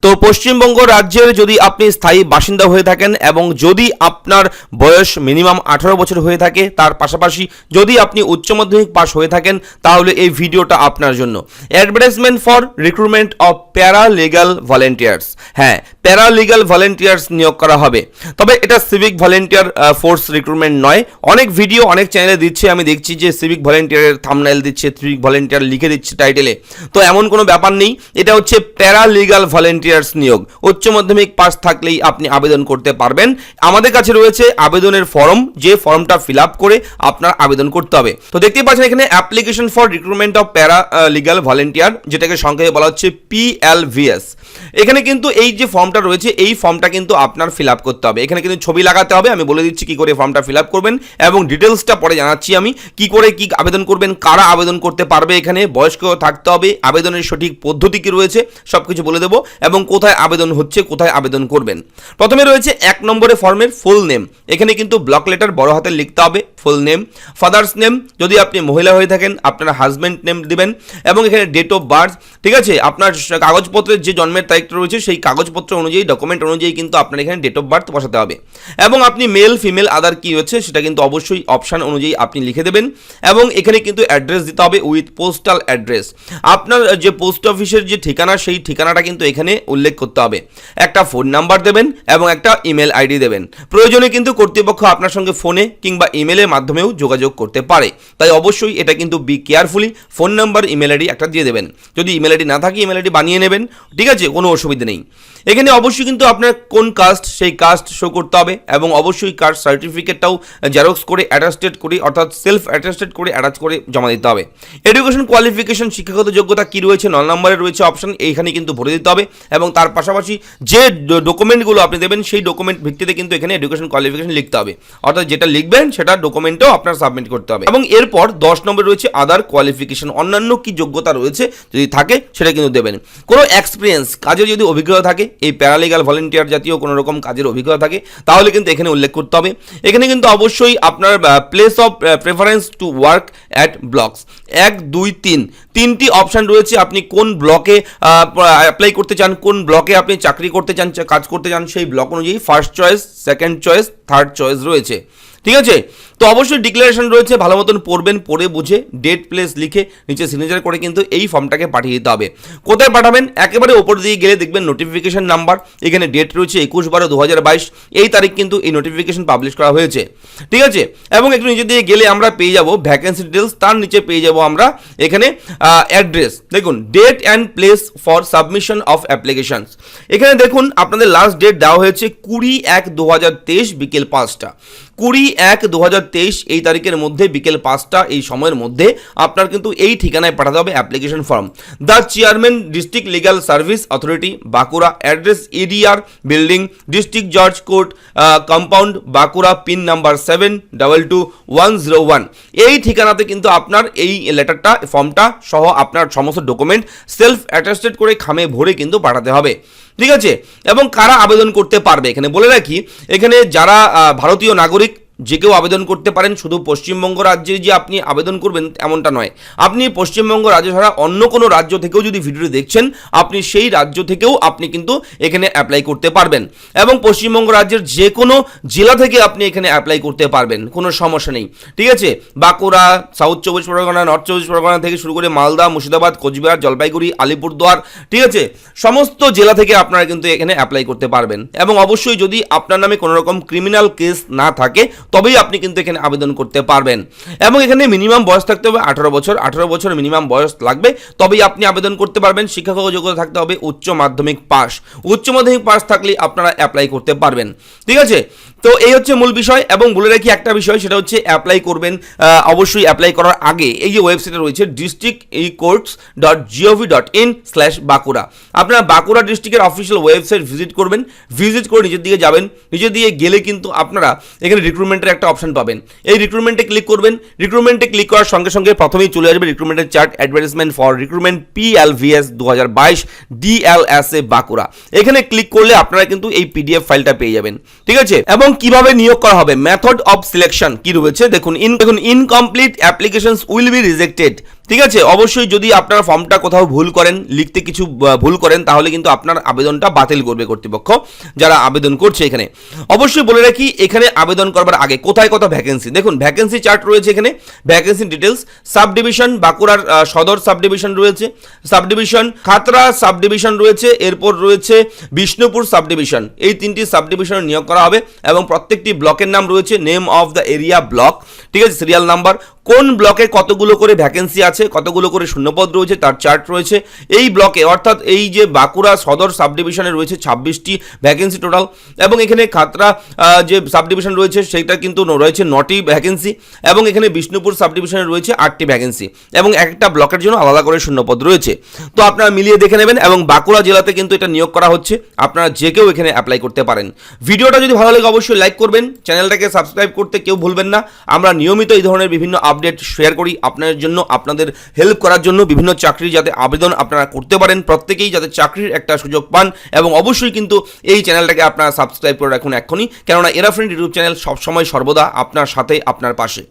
তো পশ্চিমবঙ্গ রাজ্যের যদি আপনি স্থায়ী বাসিন্দা হয়ে থাকেন এবং যদি আপনার বয়স মিনিমাম 18 বছর হয়ে থাকে, তার পাশাপাশি যদি আপনি উচ্চ মাধ্যমিক পাস হয়ে থাকেন, তাহলে এই ভিডিওটা আপনার জন্য। Advertisement for recruitment of paralegal volunteers. হ্যাঁ, প্যারালিগাল ভলেন্টিয়ার্স নিয়োগ করা হবে, তবে এটা সিভিক ভলেন্টিয়ার ফোর্স রিক্রুটমেন্ট নয়। অনেক ভিডিও অনেক চ্যানেলে দিচ্ছে, আমি দেখছি যে সিভিক ভলেন্টিয়ারের থাম্বনেল দিচ্ছে, সিভিক ভলেন্টিয়ার লিখে দিচ্ছে টাইটেলে। তো এমন কোনো ব্যাপার নেই, এটা হচ্ছে প্যারালিগাল ভলেন্টিয়ার্স নিয়োগ। উচ্চ মাধ্যমিক পাস থাকলেই আপনি আবেদন করতে পারবেন। আমাদের কাছে রয়েছে আবেদনের ফর্ম, যে ফর্মটা ফিল আপ করে আপনার আবেদন করতে হবে। তো দেখতেই পাচ্ছেন এখানে application for recruitment of paralegal volunteer, যেটাকে সংক্ষেপে বলা হচ্ছে PLVs। এখানে কিন্তু এই যে ফর্মটা রয়েছে, এই ফর্মটা কিন্তু আপনার ফিল আপ করতে হবে। এখানে কিন্তু ছবি লাগাতে হবে, আমি বলে দিচ্ছি কি করে ফর্মটা ফিল আপ করবেন এবং ডিটেলসটা পরে জানাচ্ছি আমি কি করে কি আবেদন করবেন, কারা আবেদন করতে পারবে, এখানে বয়স্ক থাকতে হবে, আবেদনের সঠিক পদ্ধতি কি রয়েছে সবকিছু বলে দেবো এবং কোথায় আবেদন হচ্ছে, কোথায় আবেদন করবেন। প্রথমে রয়েছে 1 নম্বরে ফর্মের ফুল নেম। এখানে কিন্তু ব্লক লেটার বড় হাতে লিখতে হবে, ফুল নেম। ফাদার্স নেম, যদি আপনি মহিলা হয়ে থাকেন আপনার হাজব্যান্ড নেম দিবেন এবং এখানে ডেট অফ বার্থ, ঠিক আছে, আপনার কাগজপত্রের যে জন্মের তারিখটা রয়েছে সেই কাগজপত্র অনুযায়ী, ডকুমেন্ট অনুযায়ী কিন্তু আপনার এখানে ডেট অফ বার্থ বসাতে হবে এবং আপনি মেল ফিমেল আদার কি হচ্ছে সেটা কিন্তু অবশ্যই অপশান অনুযায়ী আপনি লিখে দেবেন এবং এখানে কিন্তু অ্যাড্রেস দিতে হবে উইথ পোস্টাল অ্যাড্রেস। আপনার যে পোস্ট অফিসের যে ঠিকানা সেই ঠিকানাটা কিন্তু এখানে উল্লেখ করতে হবে। একটা ফোন নাম্বার দেবেন এবং একটা ইমেল আইডি দেবেন। প্রয়োজনে কিন্তু কর্তৃপক্ষ আপনার সঙ্গে ফোনে কিংবা ইমেলের মাধ্যমেও যোগাযোগ করতে পারে, তাই অবশ্যই এটা কিন্তু be carefully phone number email ID একটা দিয়ে দেবেন। যদি ইমেল আইডি না থাকে ইমেল আইডি বানিয়ে নেবেন, ঠিক আছে, কোনো অসুবিধা নেই। এখানে অবশ্যই কিন্তু আপনার কোন কাস্ট সেই কাস্ট শো করতে হবে এবং অবশ্যই কাস্ট সার্টিফিকেটটাও জেরক্স করে অ্যাটাস্টেড করে, অর্থাৎ সেলফ অ্যাটাস্টেড করে অ্যাটাচ করে জমা দিতে হবে। এডুকেশন কোয়ালিফিকেশন, শিক্ষাগত যোগ্যতা কি রয়েছে 9 নম্বরে রয়েছে অপশন, এইখানে কিন্তু ভরে দিতে হবে এবং তার পাশাপাশি যে ডকুমেন্টগুলো আপনি দেবেন সেই ডকুমেন্ট ভিত্তিতে কিন্তু এখানে এডুকেশন কোয়ালিফিকেশন লিখতে হবে, অর্থাৎ যেটা লিখবেন সেটা ডকুমেন্টও আপনার সাবমিট করতে হবে। এবং এরপর 10 নম্বরে রয়েছে আদার কোয়ালিফিকেশন, অন্যান্য কি যোগ্যতা রয়েছে যদি থাকে সেটা কিন্তু দেবেন। কোনো এক্সপিরিয়েন্স, কাজের যদি অভিজ্ঞতা থাকে, এই প্যারালিগাল ভলেন্টিয়ার জাতীয় কোনো রকম কাজের অভিজ্ঞতা থাকে তাহলে কিন্তু এখানে উল্লেখ করতে হবে। এখানে কিন্তু অবশ্যই আপনার place of preference to work at blocks 1, 2, 3 তিনটি অপশান রয়েছে। আপনি কোন ব্লকে অ্যাপ্লাই করতে চান, কোন ব্লকে আপনি চাকরি করতে চান, কাজ করতে চান, সেই ব্লক অনুযায়ী first choice, second choice, third choice রয়েছে, ঠিক আছে। তো অবশ্যই ডিক্লারেশন রয়েছে, ভালো মতন পড়বেন, পড়ে বুঝে ডেট প্লেস লিখে নিচে সিগনেচার করে কিন্তু এই ফর্মটাকে পাঠিয়ে দিতে হবে। কোথায় পাঠাবেন, একেবারে ওপর দিয়ে গেলে দেখবেন নোটিফিকেশন নাম্বার, এখানে ডেট রয়েছে 21/12/2022, এই তারিখ কিন্তু এই নোটিফিকেশন পাবলিশ করা হয়েছে, ঠিক আছে। এবং একটু নিচে দিয়ে গেলে আমরা পেয়ে যাব ভ্যাকেন্সি ডিটেলস, তার নিচে পেয়ে যাব আমরা এখানে অ্যাড্রেস। দেখুন date and place for submission of applications, এখানে দেখুন আপনাদের লাস্ট ডেট দেওয়া হয়েছে 20/1/2023 বিকেল 5টা। 20/1/2023 এই তারিখের মধ্যে বিকেল 5টা এই সময়ের মধ্যে আপনার কিন্তু এই ঠিকানায় পাঠাতে হবে application form. The chairman district legal service authority Bankura, address EDR building, district জজ court compound, Bankura, pin number 722101। এই ঠিকানাতে কিন্তু আপনার এই লেটারটা, ফর্মটা সহ আপনার সমস্ত ডকুমেন্ট সেলফ অ্যাটাস্টেড করে খামে ভরে কিন্তু পাঠাতে হবে, ঠিক আছে। এবং কারা আবেদন করতে পারবে এখানে বলে রাখি, এখানে যারা ভারতীয় নাগরিক যে কেউ আবেদন করতে পারেন। শুধু পশ্চিমবঙ্গ রাজ্যে যে আপনি আবেদন করবেন এমনটা নয়, আপনি পশ্চিমবঙ্গ রাজ্য ছাড়া অন্য কোনো রাজ্য থেকেও যদি ভিডিওটি দেখছেন, আপনি সেই রাজ্য থেকেও আপনি কিন্তু এখানে অ্যাপ্লাই করতে পারবেন এবং পশ্চিমবঙ্গ রাজ্যের যে কোনো জেলা থেকে আপনি এখানে অ্যাপ্লাই করতে পারবেন, কোনো সমস্যা নেই, ঠিক আছে। বাঁকুড়া, সাউথ 24 পরগনা, নর্থ 24 পরগনা থেকে শুরু করে মালদা, মুর্শিদাবাদ, কোচবিহার, জলপাইগুড়ি, আলিপুরদুয়ার, ঠিক আছে, সমস্ত জেলা থেকে আপনারা কিন্তু এখানে অ্যাপ্লাই করতে পারবেন। এবং অবশ্যই যদি আপনার নামে কোনো রকম ক্রিমিনাল কেস না থাকে তবেই আপনি কিন্তু এখানে আবেদন করতে পারবেন। এবং এখানে মিনিমাম বয়স থাকতে হবে 18 বছর, 18 বছর মিনিমাম বয়স লাগবে, তবেই আপনি আবেদন করতে পারবেন। শিক্ষাগত যোগ্যতা থাকতে হবে উচ্চ মাধ্যমিক পাস, উচ্চ মাধ্যমিক পাস থাকলে আপনারা অ্যাপ্লাই করতে পারবেন, ঠিক আছে। তো এই হচ্ছে মূল বিষয়। এবং বলে রাখি একটা বিষয়, সেটা হচ্ছে অ্যাপ্লাই করবেন অবশ্যই অ্যাপ্লাই করার আগে এই যে ওয়েবসাইটে রয়েছে districtcourts.gov.in/বাঁকুড়া, আপনারা বাঁকুড়া ডিস্ট্রিক্টের অফিসিয়াল ওয়েবসাইট ভিজিট করবেন, ভিজিট করে নিচের দিকে যাবেন, নিচের দিকে গেলে কিন্তু আপনারা এখানে রিক্রুটমেন্টের একটা অপশন পাবেন। এই রিক্রুটমেন্টে ক্লিক করবেন, রিক্রুটমেন্টে ক্লিক করার সঙ্গে সঙ্গে প্রথমেই চলে আসবে রিক্রুটমেন্টের chart, advertisement for recruitment PLVs 2022 DLSA Bankura. এখানে ক্লিক করলে আপনারা কিন্তু এই PDF ফাইলটা পেয়ে যাবেন, ঠিক আছে। এবং কিভাবে নিয়োগ করা হবে, মেথড অফ সিলেকশন কি রয়েছে দেখুন, incomplete applications will be rejected ঠিক আছে, অবশ্যই যদি আপনার ফর্মটা কোথাও ভুল করেন, লিখতে কিছু ভুল করেন, তাহলে কিন্তু আপনার আবেদনটা বাতিল করবে কর্তৃপক্ষ যারা আবেদন করছে। এখানে অবশ্যই বলে রাখি, এখানে আবেদন করবার আগে কোথায় কত ভ্যাকেন্সি, দেখুন ভ্যাকেন্সি চার্ট রয়েছে এখানে, ভ্যাকেন্সি ডিটেলস, সাব ডিভিশন বাঁকুড়ার সদর সাব ডিভিশন রয়েছে, sub division Khatra sub division রয়েছে, এরপর রয়েছে বিষ্ণুপুর সাব ডিভিশন। এই তিনটি সাব ডিভিশনে নিয়োগ করা হবে এবং প্রত্যেকটি ব্লকের নাম রয়েছে, name of the area block, ঠিক আছে, সিরিয়াল নাম্বার, কোন ব্লকে কতগুলো করে ভ্যাকেন্সি আছে, কতগুলো করে শূন্যপদ রয়েছে তার চার্ট রয়েছে। এই ব্লকে অর্থাৎ এই যে বাঁকুড়া সদর সাব ডিভিশনে রয়েছে 26টি ভ্যাকেন্সি টোটাল, এবং এখানে খাতড়া যে সাব ডিভিশন রয়েছে সেটা কিন্তু রয়েছে 9টি ভ্যাকেন্সি, এবং এখানে বিষ্ণুপুর সাব ডিভিশনে রয়েছে 8টি ভ্যাকেন্সি, এবং একটা ব্লকের জন্য আলাদা করে শূন্যপদ রয়েছে। তো আপনারা মিলিয়ে দেখে নেবেন, এবং বাঁকুড়া জেলাতে কিন্তু এটা নিয়োগ করা হচ্ছে, আপনারা যে কেউ এখানে অ্যাপ্লাই করতে পারেন। ভিডিওটা যদি ভালো লাগে অবশ্যই লাইক করবেন, চ্যানেলটাকে সাবস্ক্রাইব করতে কেউ ভুলবেন না। আমরা নিয়মিত এই ধরনের বিভিন্ন আপডেট শেয়ার করি আপনাদের জন্য, আপনাদের হেল্প করার জন্য, বিভিন্ন চাকরি যাতে আবেদন আপনারা করতে পারেন, প্রত্যেকেই যাতে চাকরির একটা সুযোগ পান। এবং অবশ্যই কিন্তু এই চ্যানেলটাকে আপনারা সাবস্ক্রাইব করে রাখুন এক্ষুনি, কেননা এরা ফ্রেন্ড ইউটিউব চ্যানেল সবসময় সর্বদা আপনার সাথে, আপনার পাশে।